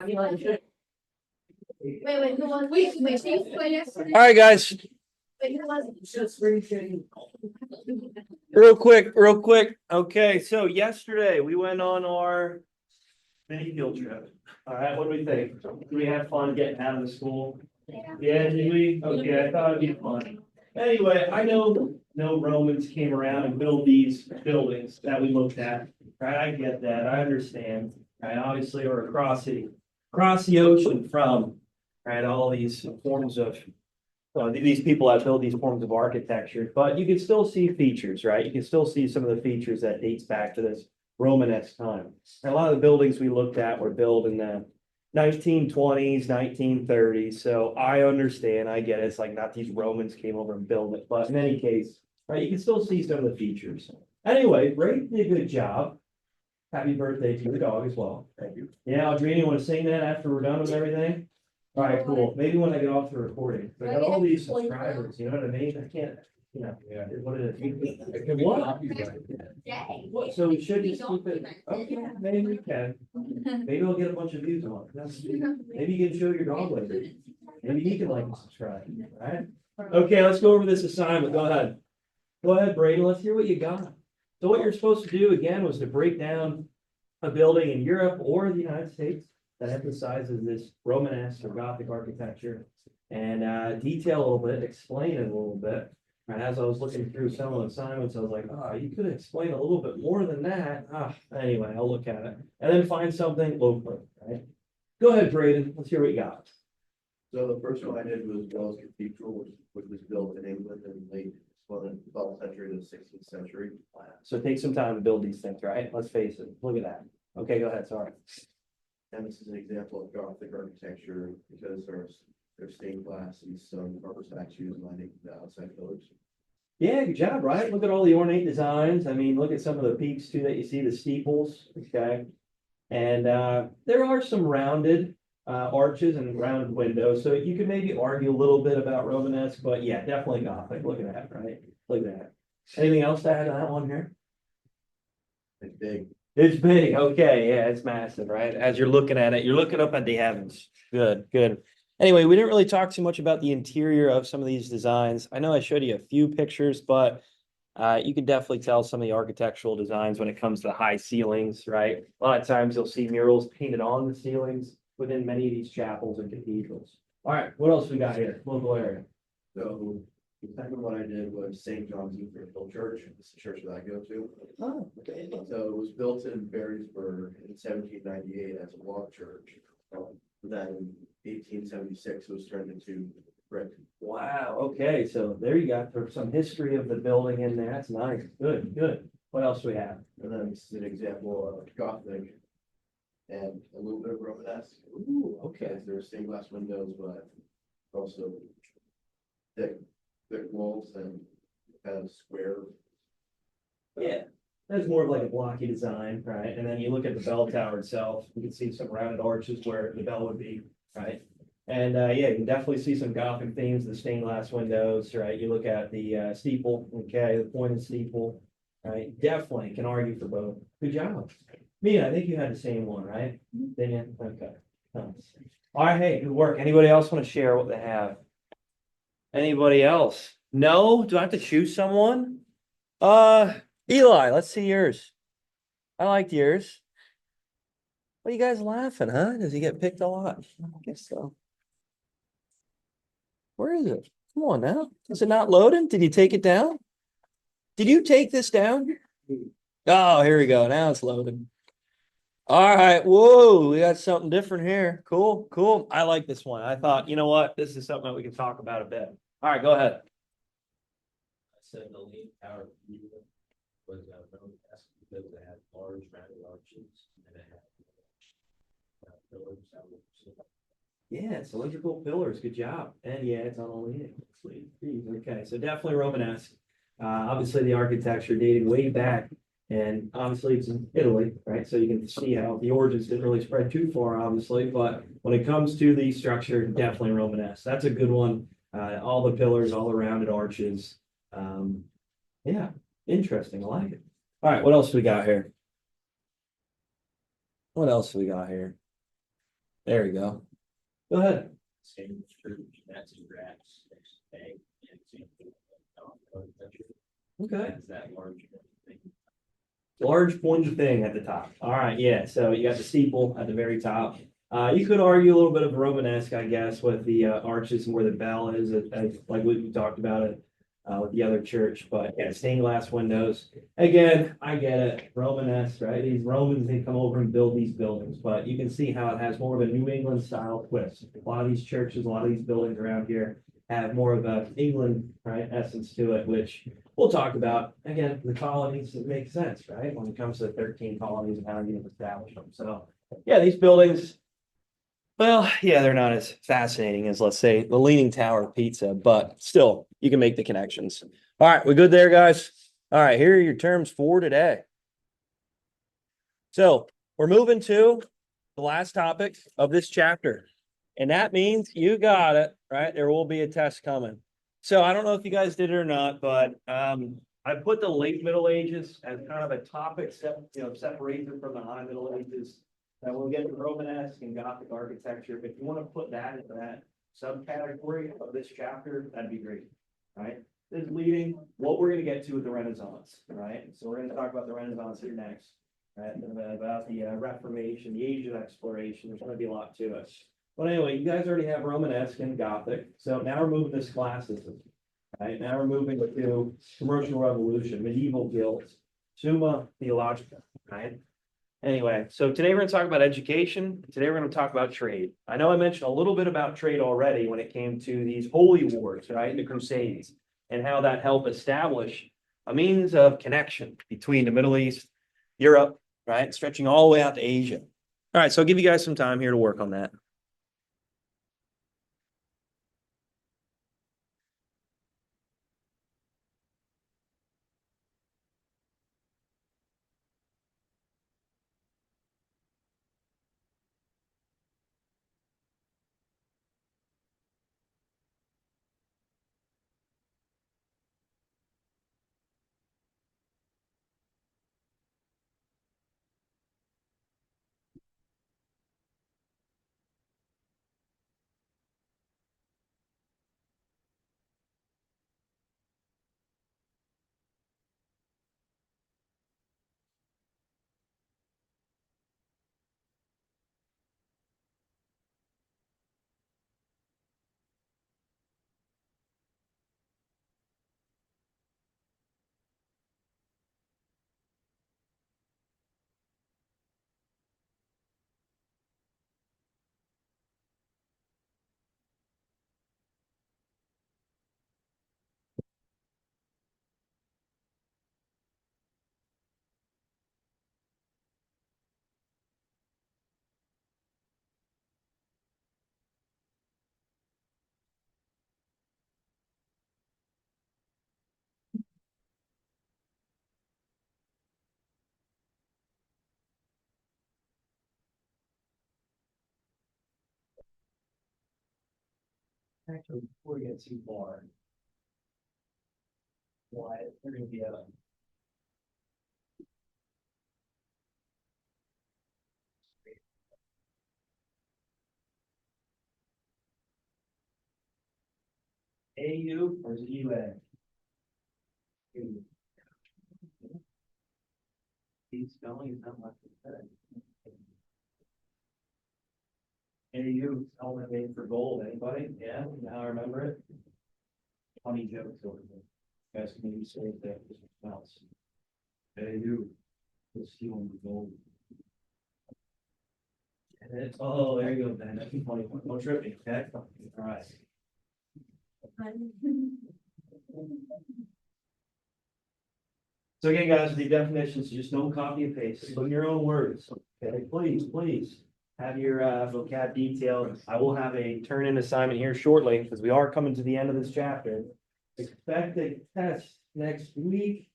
Wait, who was, wait, who played yesterday? All right, guys, Wait, who was? real quick. Okay, so yesterday we went on our mini field trip. All right, what do we think? Did we have fun getting out of the school? Yeah, did we? Okay, I thought it'd be fun. Anyway, I know no Romans came around and built these buildings that we looked at. Right, I get that. I understand. Right, obviously, we're across the ocean from, right, all these forms of these people that build these forms of architecture, but you can still see features, right? You can still see some of the features that dates back to this Romanesque time. And a lot of the buildings we looked at were built in the 1920s, 1930s. So I understand, I get it. It's like not these Romans came over and built it, but in any case, right, you can still see some of the features. Anyway, Ray did a good job. Happy birthday to your dog as well. Thank you. Yeah, Audrina, you want to sing that after we're done with everything? All right, cool. Maybe when I get off the recording, I got all these subscribers, you know what I mean? I can't, you know, Yeah. what is it? It can be What? Yay. What, so we should just keep it, okay, maybe we can. Maybe we'll get a bunch of views on it. Maybe you can show your dog later. Maybe he can like and subscribe, all right? Okay, let's go over this assignment. Go ahead. Go ahead, Brady. Let's hear what you got. So what you're supposed to do again was to break down a building in Europe or the United States that emphasizes this Romanesque or Gothic architecture and detail a little bit, explain it a little bit. And as I was looking through some of the assignments, I was like, oh, you could explain a little bit more than that. Anyway, I'll look at it and then find something local, right? Go ahead, Braden. Let's hear what you got. So the first one I did was Wells Cathedral, which was built in England in late, well, the 12th century to the 16th century. So take some time to build these things, right? Let's face it. Look at that. Okay, go ahead. Sorry. And this is an example of Gothic architecture because there's stained glass and some marble statues lining the outside pillars. Yeah, good job, right? Look at all the ornate designs. I mean, look at some of the peaks too that you see, the steeples, okay? And there are some rounded arches and rounded windows, so you could maybe argue a little bit about Romanesque, but yeah, definitely Gothic. Look at that, right? Look at that. Anything else to add to that one here? It's big. It's big, okay, yeah, it's massive, right? As you're looking at it, you're looking up at the heavens. Good, good. Anyway, we didn't really talk too much about the interior of some of these designs. I know I showed you a few pictures, but you can definitely tell some of the architectural designs when it comes to high ceilings, right? A lot of times you'll see murals painted on the ceilings within many of these chapels and cathedrals. All right, what else we got here? Local area. So the second one I did was St. John's Episcopal Church. It's the church that I go to. Oh, okay. So it was built in Barrysburg in 1798 as a log church. Then in 1876 it was turned into brick. Wow, okay, so there you got there's some history of the building in there. That's nice. Good, good. What else we have? And then this is an example of Gothic and a little bit of Romanesque. Ooh, okay. Because there are stained glass windows, but also thick walls and kind of square. Yeah, that's more of like a blocky design, right? And then you look at the bell tower itself, you can see some rounded arches where the bell would be, right? And yeah, you can definitely see some Gothic themes, the stained glass windows, right? You look at the steeple, okay, the pointed steeple, right? Definitely can argue for both. Good job. Mia, I think you had the same one, right? Didn't you? Okay. Nice. All right, hey, good work. Anybody else want to share what they have? Anybody else? No? Do I have to choose someone? Eli, let's see yours. I liked yours. What are you guys laughing, huh? Does he get picked a lot? I guess so. Where is it? Come on now. Is it not loading? Did you take it down? Did you take this down? Oh, here we go. Now it's loading. All right. Whoa, we got something different here. Cool, cool. I like this one. I thought, you know what? This is something that we can talk about a bit. All right, go ahead. I said the lean tower was Romanesque because they had large rounded arches and it had pillars that were. Yeah, cylindrical pillars. Good job. And yeah, it's on a leaning. Okay, so definitely Romanesque. Obviously, the architecture dating way back, and obviously it's in Italy, right? So you can see how the origins didn't really spread too far, obviously. But when it comes to the structure, definitely Romanesque. That's a good one. All the pillars, all the rounded arches. Yeah, interesting. I like it. All right, what else we got here? What else we got here? There you go. Go ahead. Same church, that's in grass, next day, and example. Okay. That's that large thing. Large pointy thing at the top. All right, yeah, so you got the steeple at the very top. You could argue a little bit of Romanesque, I guess, with the arches and where the bell is, like we talked about it with the other church, but yeah, stained glass windows. Again, I get it, Romanesque, right? These Romans, they come over and build these buildings, but you can see how it has more of a New England style twist. A lot of these churches, a lot of these buildings around here have more of a England, right, essence to it, which we'll talk about. Again, the colonies, it makes sense, right? When it comes to 13 colonies and how you've established them. So, yeah, these buildings, well, yeah, they're not as fascinating as, let's say, the Leaning Tower of Pizza, but still, you can make the connections. All right, we good there, guys? All right, here are your terms for today. So we're moving to the last topic of this chapter. And that means you got it, right? There will be a test coming. So I don't know if you guys did it or not, but I put the late Middle Ages as kind of a topic, separation from the high Middle Ages. And we'll get to Romanesque and Gothic architecture. But if you want to put that into that subcategory of this chapter, that'd be great, right? This is leading what we're going to get to with the Renaissance, right? So we're going to talk about the Renaissance here next, right? About the Reformation, the age of exploration. There's going to be a lot to it. But anyway, you guys already have Romanesque and Gothic. So now we're moving to Scholasticism, right? Now we're moving to Commercial Revolution, medieval guilds, Summa Theologica, right? Anyway, so today we're going to talk about education. Today we're going to talk about trade. I know I mentioned a little bit about trade already when it came to these holy wars, right? The Crusades, and how that helped establish a means of connection between the Middle East, Europe, right? Stretching all the way out to Asia. All right, so I'll give you guys some time here to work on that. Actually, before we get too far, why we're going to be AU or is it UA? He's spelling is not much to say. AU, element made for gold. Anybody? Yeah, now I remember it. Funny jokes over there. You guys can maybe say that else. AU was stealing the gold. Oh, there you go, Ben. That's a funny one. Don't trip me, okay? All right. So again, guys, the definitions, just don't copy and paste, put in your own words. Okay, please have your vocab detailed. I will have a turn-in assignment here shortly because we are coming to the end of this chapter. Expect a test next week.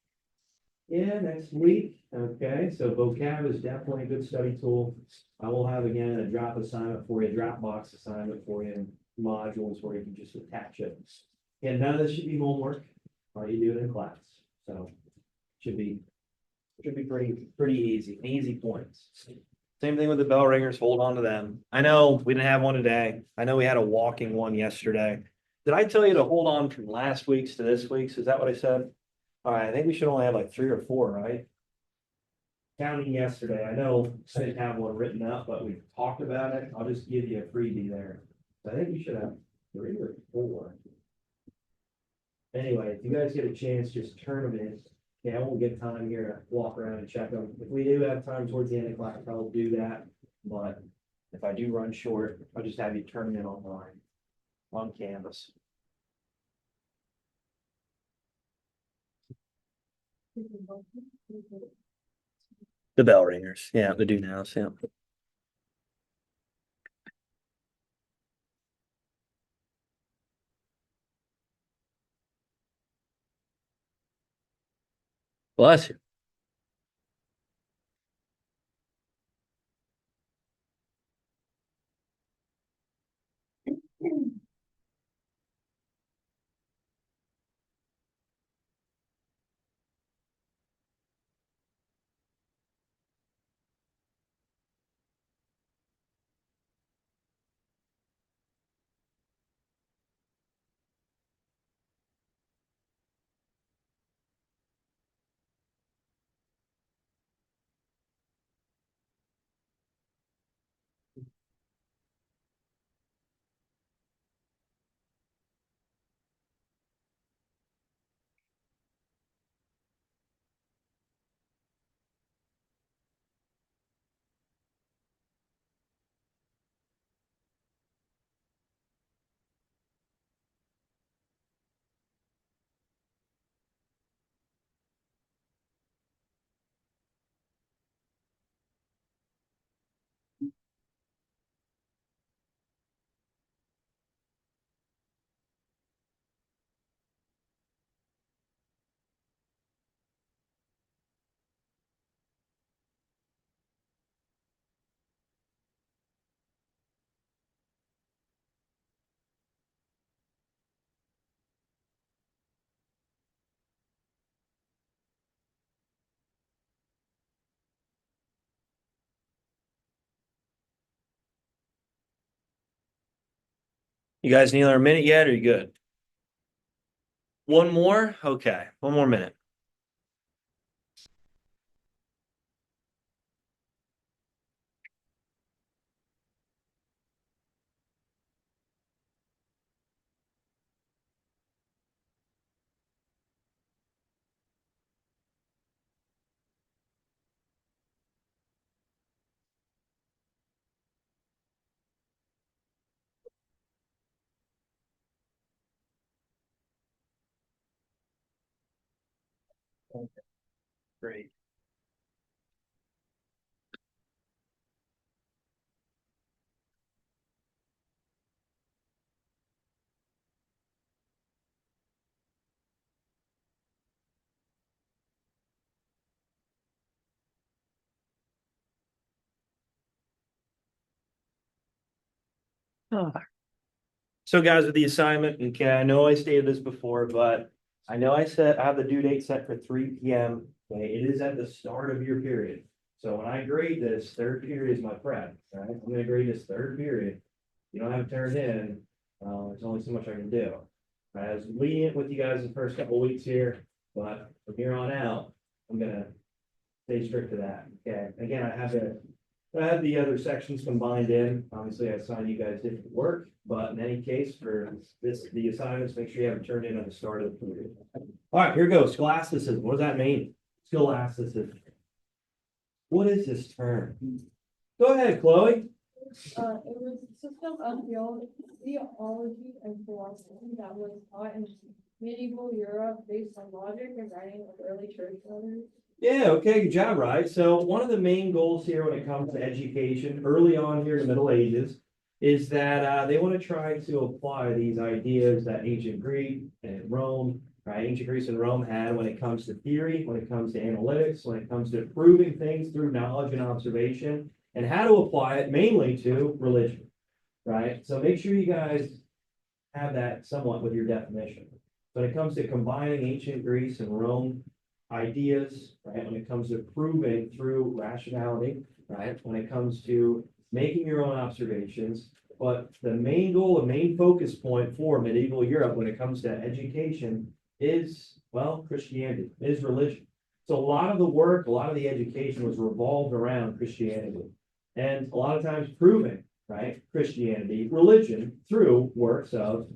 Yeah, next week. Okay, so vocab is definitely a good study tool. I will have again a drop assignment for you, a Dropbox assignment for you, and modules where you can just attach it. And none of this should be homework, or you do it in class. So should be pretty easy points. Same thing with the bell ringers, hold on to them. I know we didn't have one today. I know we had a walking one yesterday. Did I tell you to hold on from last week's to this week's? Is that what I said? All right, I think we should only have like 3 or 4, right? Counting yesterday, I know I didn't have one written up, but we talked about it. I'll just give you a freebie there. I think we should have 3 or 4. Anyway, if you guys get a chance, just turn them in. Yeah, I won't get time here to walk around and check them. If we do have time towards the end of class, I'll do that. But if I do run short, I'll just have you turn them in online, on Canvas. The bell ringers, yeah, the do nows, yeah. Bless you. You guys need another minute yet, or you good? One more? Okay, 1 more minute. Great. So guys, with the assignment, okay, I know I stated this before, but I know I said I have the due date set for 3 p.m. Okay, it is at the start of your period. So when I grade this, third period is my prep, right? I'm gonna grade this third period. You don't have to turn it in, there's only so much I can do. I was lenient with you guys the first couple of weeks here, but from here on out, I'm gonna stay strict to that, okay? Again, I have the other sections combined in, obviously I assign you guys different work, but in any case, for this, the assignments, make sure you have it turned in at the start of the period. All right, here goes, scholasticism, what does that mean? Scholasticism. What is this term? Go ahead, Chloe. It was a system of theology and philosophy that was taught in medieval Europe based on logic and writing of early church fathers. Yeah, okay, good job, right? So one of the main goals here when it comes to education, early on here in the Middle Ages, is that they want to try to apply these ideas that ancient Greek and Rome, right? Ancient Greece and Rome had when it comes to theory, when it comes to analytics, when it comes to proving things through knowledge and observation, and how to apply it mainly to religion, right? So make sure you guys have that somewhat with your definition. When it comes to combining ancient Greece and Rome ideas, right? When it comes to proving through rationality, right? When it comes to making your own observations. But the main goal, the main focus point for medieval Europe when it comes to education is, well, Christianity, is religion. So a lot of the work, a lot of the education was revolved around Christianity. And a lot of times proving, right, Christianity, religion through works of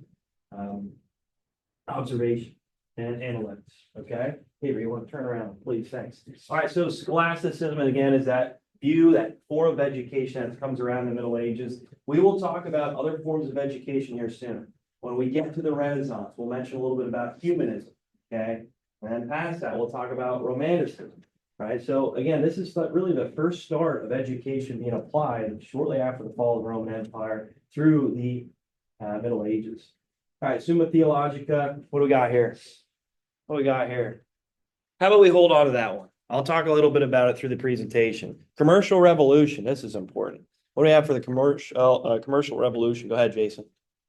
observation and analytics, okay? Here, you want to turn around, please, thanks. All right, so scholasticism, again, is that view, that form of education that comes around in the Middle Ages. We will talk about other forms of education here soon. When we get to the Renaissance, we'll mention a little bit about humanism, okay? And then past that, we'll talk about Romanticism, right? So again, this is really the first start of education being applied shortly after the fall of the Roman Empire through the Middle Ages. All right, Summa Theologica, what do we got here? What do we got here? How about we hold on to that one? I'll talk a little bit about it through the presentation. Commercial Revolution, this is important. What do we have for the commercial revolution? Go ahead, Jason.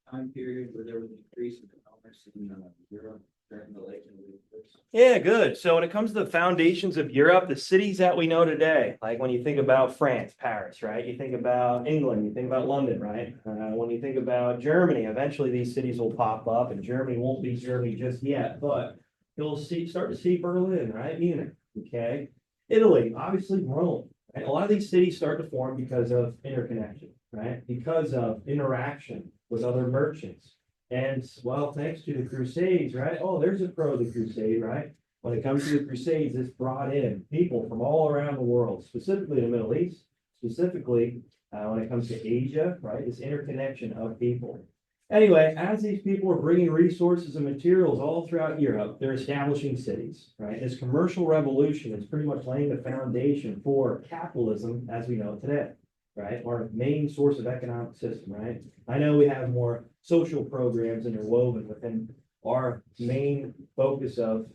Time period where there was an increase in commerce in Europe during the late Middle Ages. Yeah, good. So when it comes to the foundations of Europe, the cities that we know today, like when you think about France, Paris, right? You think about England, you think about London, right? When you think about Germany, eventually these cities will pop up, and Germany won't be Germany just yet, but you'll start to see Berlin, right? Munich, okay? Italy, obviously Rome. Right? A lot of these cities start to form because of interconnection, right? Because of interaction with other merchants. And well, thanks to the Crusades, right? Oh, there's a pro of the Crusade, right? When it comes to the Crusades, it's brought in people from all around the world, specifically the Middle East, specifically when it comes to Asia, right? This interconnection of people. Anyway, as these people are bringing resources and materials all throughout Europe, they're establishing cities, right? This commercial revolution is pretty much laying the foundation for capitalism as we know it today, right? Our main source of economic system, right? I know we have more social programs interwoven within our main focus of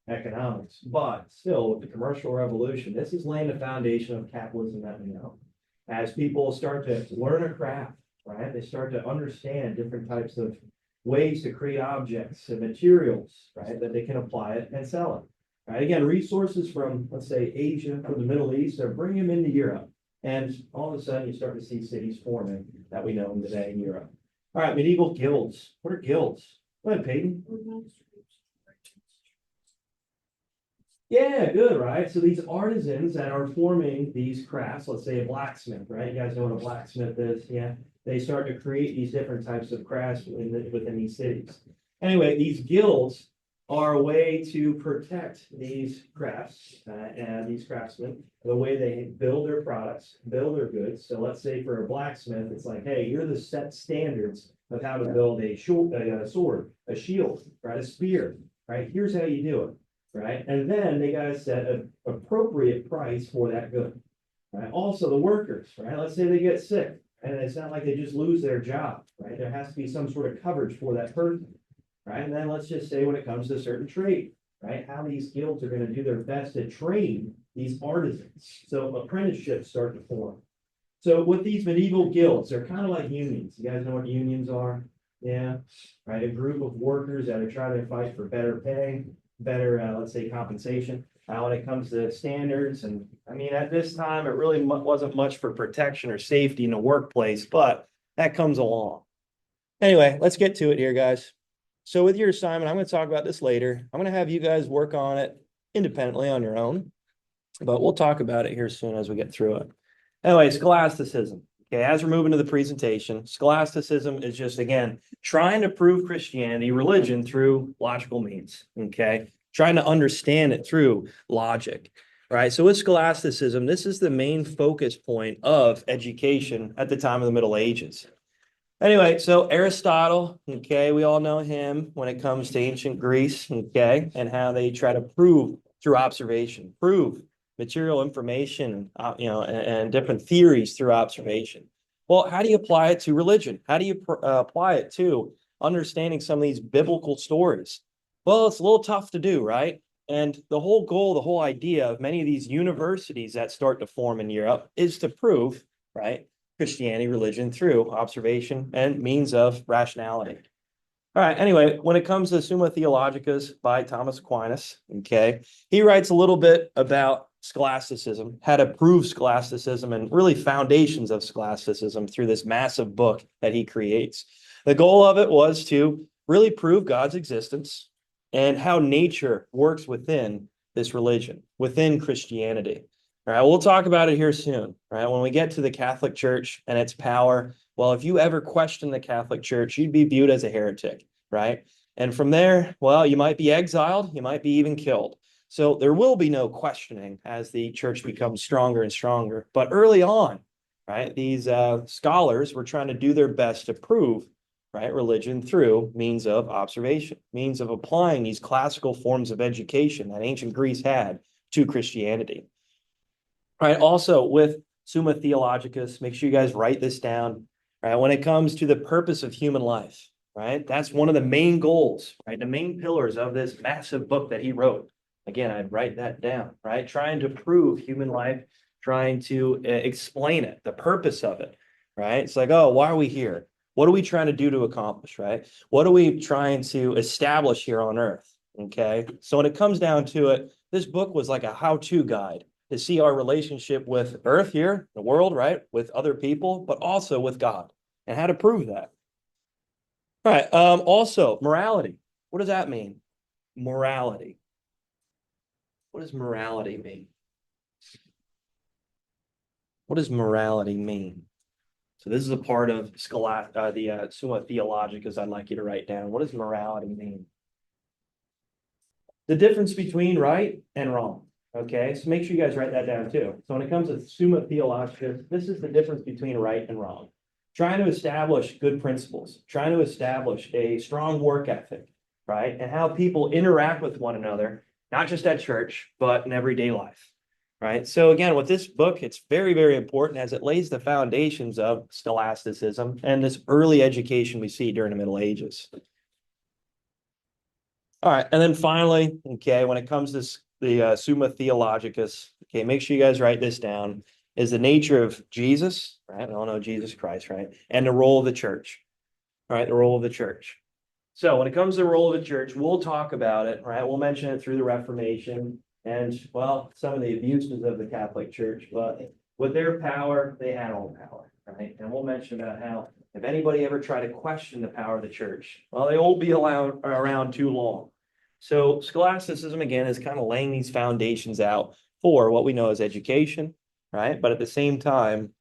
economics, but still with the commercial revolution, this is laying the foundation of capitalism that we know. As people start to learn a craft, right? They start to understand different types of ways to create objects and materials, right? That they can apply it and sell it, right? Again, resources from, let's say, Asia or the Middle East, they're bringing them into Europe. And all of a sudden you start to see cities forming that we know today in Europe. All right, medieval guilds. What are guilds? Go ahead, Peyton. Yeah, good, right? So these artisans that are forming these crafts, let's say a blacksmith, right? You guys know what a blacksmith is, yeah? They start to create these different types of crafts within these cities. Anyway, these guilds are a way to protect these crafts and these craftsmen, the way they build their products, build their goods. So let's say for a blacksmith, it's like, hey, you're the set standards of how to build a sword, a shield, right? A spear, right? Here's how you do it, right? And then they got to set an appropriate price for that good, right? Also the workers, right? Let's say they get sick and it's not like they just lose their job, right? There has to be some sort of coverage for that person. Right, and then let's just say when it comes to a certain trade, right, how these guilds are going to do their best to train these artisans. So apprenticeships start to form. So with these medieval guilds, they're kind of like unions. You guys know what unions are? Yeah, right. A group of workers that are trying to fight for better pay, better, let's say, compensation. When it comes to standards, and I mean, at this time, it really wasn't much for protection or safety in the workplace, but that comes along. Anyway, let's get to it here, guys. So with your assignment, I'm going to talk about this later. I'm going to have you guys work on it independently on your own, but we'll talk about it here soon as we get through it. Anyway, scholasticism. Okay, as we're moving to the presentation, scholasticism is just, again, trying to prove Christianity, religion, through logical means, okay? Trying to understand it through logic, right? So with scholasticism, this is the main focus point of education at the time of the Middle Ages. Anyway, so Aristotle, okay, we all know him when it comes to ancient Greece, okay, and how they try to prove through observation, prove material information, and different theories through observation. Well, how do you apply it to religion? How do you apply it to understanding some of these biblical stories? Well, it's a little tough to do, right? And the whole goal, the whole idea of many of these universities that start to form in Europe is to prove, right, Christianity, religion through observation and means of rationality. All right, anyway, when it comes to Summa Theologicas by Thomas Aquinas, okay, he writes a little bit about scholasticism, how to prove scholasticism, and really foundations of scholasticism through this massive book that he creates. The goal of it was to really prove God's existence and how nature works within this religion, within Christianity. All right, we'll talk about it here soon. All right, when we get to the Catholic Church and its power, well, if you ever question the Catholic Church, you'd be viewed as a heretic, right? And from there, well, you might be exiled, you might be even killed. So there will be no questioning as the church becomes stronger and stronger. But early on, right, these scholars were trying to do their best to prove, right, religion through means of observation, means of applying these classical forms of education that ancient Greece had to Christianity. All right, also with Summa Theologicus, make sure you guys write this down, right? When it comes to the purpose of human life, right? That's one of the main goals, right? The main pillars of this massive book that he wrote. Again, I'd write that down, right? Trying to prove human life, trying to explain it, the purpose of it, right? It's like, oh, why are we here? What are we trying to do to accomplish, right? What are we trying to establish here on earth? Okay. So when it comes down to it, this book was like a how-to guide to see our relationship with earth here, the world, right? With other people, but also with God, and how to prove that. All right. Also, morality. What does that mean? Morality. What does morality mean? What does morality mean? So this is a part of the Summa Theologicus I'd like you to write down. What does morality mean? The difference between right and wrong. Okay, so make sure you guys write that down too. So when it comes to Summa Theologicus, this is the difference between right and wrong. Trying to establish good principles, trying to establish a strong work ethic, right? And how people interact with one another, not just at church, but in everyday life, right? So again, with this book, it's very, very important as it lays the foundations of scholasticism and this early education we see during the Middle Ages. All right, and then finally, okay, when it comes to the Summa Theologicus, okay, make sure you guys write this down, is the nature of Jesus, right? We all know Jesus Christ, right? And the role of the church, all right? The role of the church. So when it comes to the role of the church, we'll talk about it, right? We'll mention it through the Reformation and, well, some of the abuses of the Catholic Church, but with their power, they had all power, right? And we'll mention about how if anybody ever tried to question the power of the church, well, they won't be around too long. So scholasticism, again, is kind of laying these foundations out for what we know as education, right? But at the same time,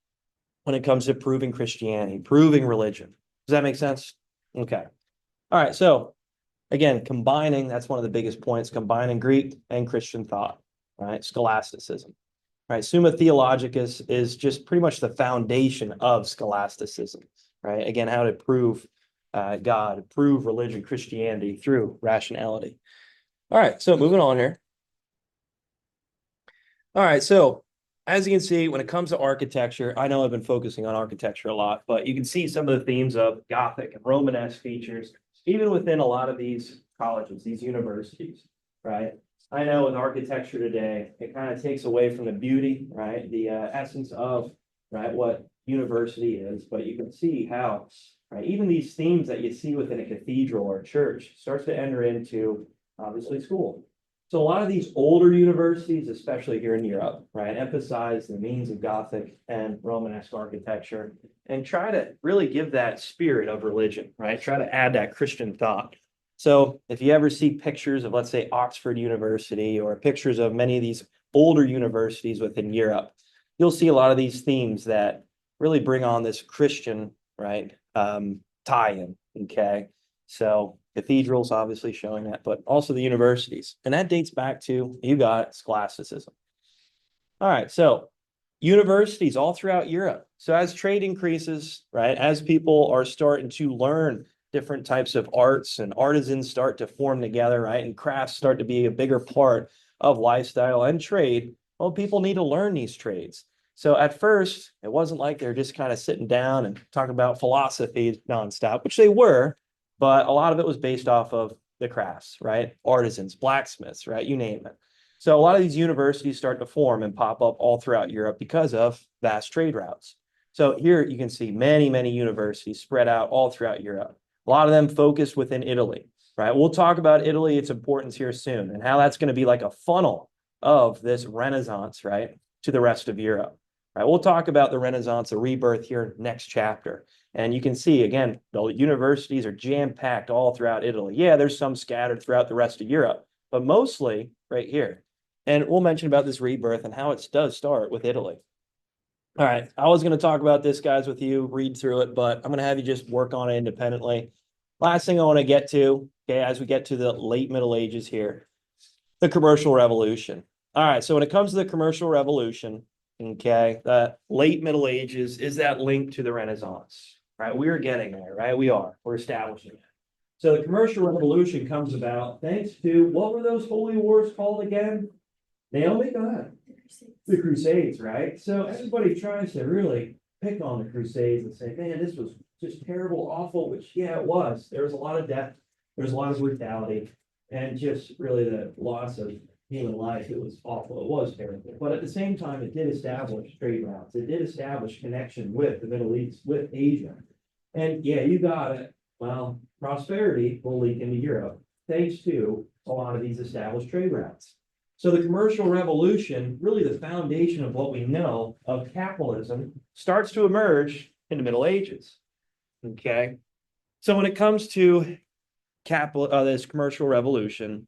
when it comes to proving Christianity, proving religion. Does that make sense? Okay. All right. So again, combining, that's one of the biggest points, combining Greek and Christian thought, right? Scholasticism. Right. Summa Theologicus is just pretty much the foundation of scholasticism, right? Again, how to prove God, prove religion, Christianity through rationality. All right, so moving on here. All right, so as you can see, when it comes to architecture, I know I've been focusing on architecture a lot, but you can see some of the themes of Gothic and Romanesque features, even within a lot of these colleges, these universities, right? I know with architecture today, it kind of takes away from the beauty, right? The essence of, right, what university is, but you can see how, right, even these themes that you see within a cathedral or a church starts to enter into, obviously, school. So a lot of these older universities, especially here in Europe, right, emphasize the means of Gothic and Romanesque architecture and try to really give that spirit of religion, right? Try to add that Christian thought. So if you ever see pictures of, let's say, Oxford University or pictures of many of these older universities within Europe, you'll see a lot of these themes that really bring on this Christian, right, tie-in, okay? So cathedrals obviously showing that, but also the universities. And that dates back to, you got it, scholasticism. All right, so universities all throughout Europe. So as trade increases, right, as people are starting to learn different types of arts and artisans start to form together, right, and crafts start to be a bigger part of lifestyle and trade, well, people need to learn these trades. So at first, it wasn't like they're just kind of sitting down and talking about philosophy nonstop, which they were, but a lot of it was based off of the crafts, right? Artisans, blacksmiths, right? You name it. So a lot of these universities start to form and pop up all throughout Europe because of vast trade routes. So here you can see many, many universities spread out all throughout Europe. A lot of them focused within Italy, right? We'll talk about Italy, its importance here soon, and how that's going to be like a funnel of this Renaissance, right, to the rest of Europe. Right, we'll talk about the Renaissance, the rebirth here next chapter. And you can see, again, the universities are jam-packed all throughout Italy. Yeah, there's some scattered throughout the rest of Europe, but mostly right here. And we'll mention about this rebirth and how it does start with Italy. All right, I was going to talk about this, guys, with you, read through it, but I'm going to have you just work on it independently. Last thing I want to get to, okay, as we get to the late Middle Ages here, the commercial revolution. All right, so when it comes to the commercial revolution, okay, the late Middle Ages is that link to the Renaissance, right? We're getting there, right? We're establishing it. So the commercial revolution comes about thanks to, what were those holy wars called again? Naomi, go ahead. The Crusades, right? So everybody tries to really pick on the Crusades and say, man, this was just terrible, awful, which, yeah, it was. There was a lot of death, there was a lot of brutality, and just really the loss of human life. It was awful. It was terrible. But at the same time, it did establish trade routes. It did establish connection with the Middle East, with Asia. And yeah, you got it. Well, prosperity will leak into Europe, thanks to a lot of these established trade routes. So the commercial revolution, really the foundation of what we know of capitalism, starts to emerge in the Middle Ages. Okay. So when it comes to this commercial revolution,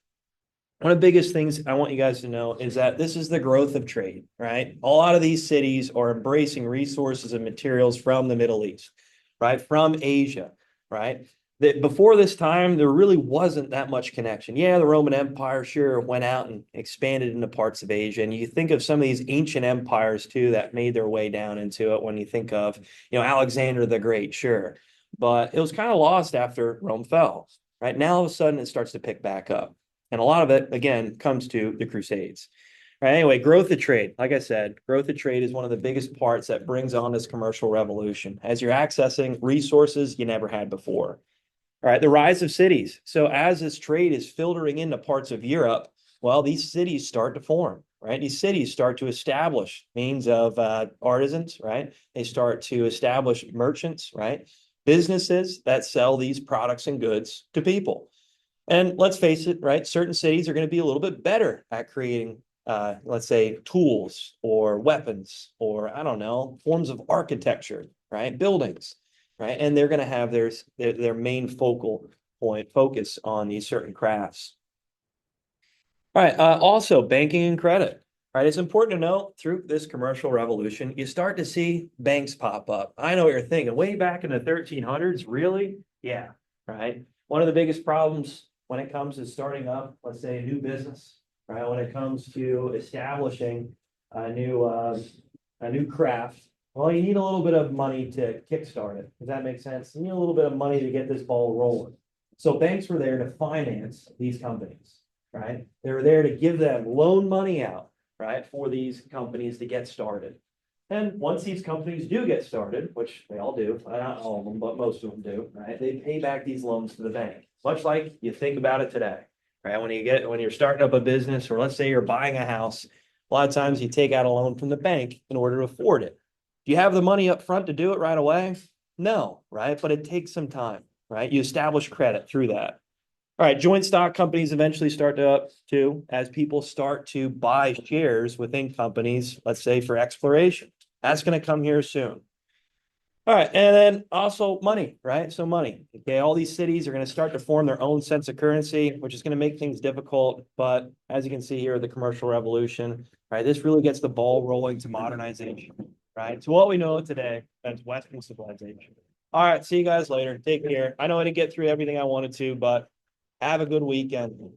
one of the biggest things I want you guys to know is that this is the growth of trade, right? A lot of these cities are embracing resources and materials from the Middle East, right? From Asia, right? That before this time, there really wasn't that much connection. Yeah, the Roman Empire sure went out and expanded into parts of Asia. And you think of some of these ancient empires too that made their way down into it when you think of, Alexander the Great, sure. But it was kind of lost after Rome fell, right? Now all of a sudden it starts to pick back up. And a lot of it, again, comes to the Crusades. Right, anyway, growth of trade. Like I said, growth of trade is one of the biggest parts that brings on this commercial revolution as you're accessing resources you never had before. All right, the rise of cities. So as this trade is filtering into parts of Europe, well, these cities start to form, right? These cities start to establish means of artisans, right? They start to establish merchants, right? Businesses that sell these products and goods to people. And let's face it, right? Certain cities are going to be a little bit better at creating, let's say, tools or weapons or, I don't know, forms of architecture, right? Buildings, right? And they're going to have their main focus on these certain crafts. All right. Also, banking and credit. Right. It's important to note through this commercial revolution, you start to see banks pop up. I know what you're thinking. Way back in the 1300s, really? Yeah. Right. One of the biggest problems when it comes to starting up, let's say, a new business, right? When it comes to establishing a new craft, well, you need a little bit of money to kickstart it. Does that make sense? You need a little bit of money to get this ball rolling. So banks were there to finance these companies, right? They were there to give them loan money out, right, for these companies to get started. And once these companies do get started, which they all do, not all of them, but most of them do, right? They pay back these loans to the bank, much like you think about it today, right? When you're starting up a business, or let's say you're buying a house, a lot of times you take out a loan from the bank in order to afford it. Do you have the money up front to do it right away? No, right? But it takes some time, right? You establish credit through that. All right, joint stock companies eventually start to as people start to buy shares within companies, let's say for exploration. That's going to come here soon. All right, and then also money, right? So money. Okay, all these cities are going to start to form their own sense of currency, which is going to make things difficult. But as you can see here, the commercial revolution, right? This really gets the ball rolling to modernization, right? To what we know today as Western civilization. All right, see you guys later. Take care. I know I didn't get through everything I wanted to, but have a good weekend.